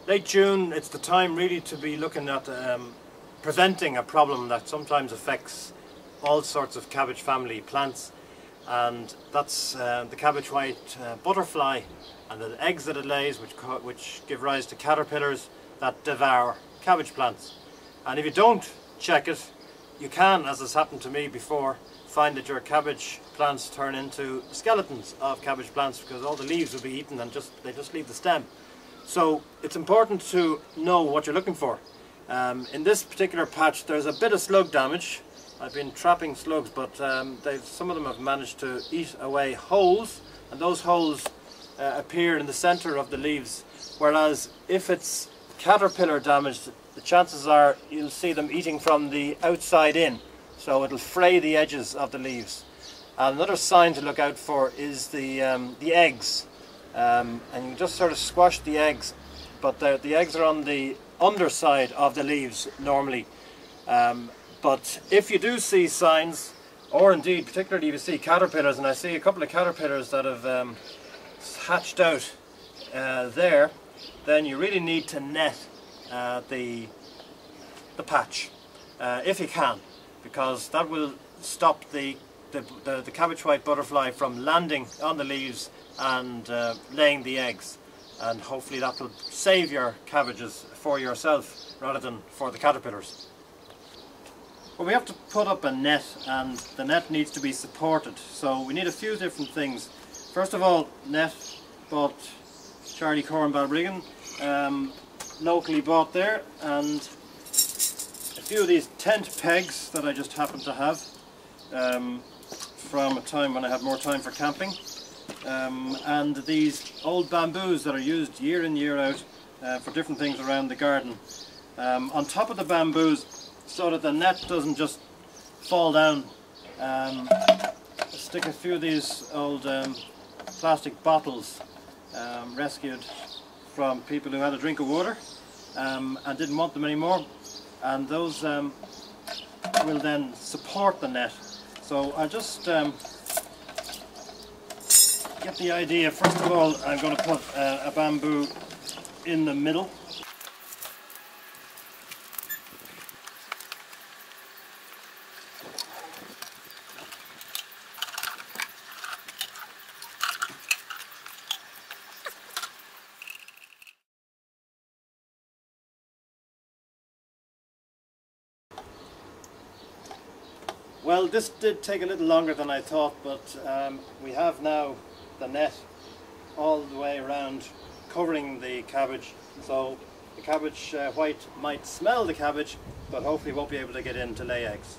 Late June, it's the time really to be looking at preventing a problem that sometimes affects all sorts of cabbage family plants, and that's the cabbage white butterfly and the eggs that it lays, which give rise to caterpillars that devour cabbage plants. And if you don't check it, you can, as has happened to me before, find that your cabbage plants turn into skeletons of cabbage plants because all the leaves will be eaten and they just leave the stem. So it's important to know what you're looking for. In this particular patch there's a bit of slug damage. I've been trapping slugs, but some of them have managed to eat away holes, and those holes appear in the centre of the leaves, whereas if it's caterpillar damage, the chances are you'll see them eating from the outside in, so it'll fray the edges of the leaves. And another sign to look out for is the eggs. And you just sort of squash the eggs, but the eggs are on the underside of the leaves normally. But if you do see signs, or indeed particularly if you see caterpillars, and I see a couple of caterpillars that have hatched out there, then you really need to net the patch if you can, because that will stop the cabbage white butterfly from landing on the leaves and laying the eggs, and hopefully that will save your cabbages for yourself rather than for the caterpillars. Well, we have to put up a net, and the net needs to be supported, so we need a few different things. First of all, net bought Charlie Corn Balbriggan, locally bought there, and a few of these tent pegs that I just happen to have from a time when I had more time for camping. And these old bamboos that are used year in year out for different things around the garden. On top of the bamboos, so that the net doesn't just fall down, stick a few of these old plastic bottles rescued from people who had a drink of water and didn't want them anymore, and those will then support the net. So I just get the idea. First of all, I'm going to put a bamboo in the middle. Well, this did take a little longer than I thought, but we have now the net all the way around covering the cabbage, so the cabbage white might smell the cabbage, but hopefully won't be able to get in to lay eggs.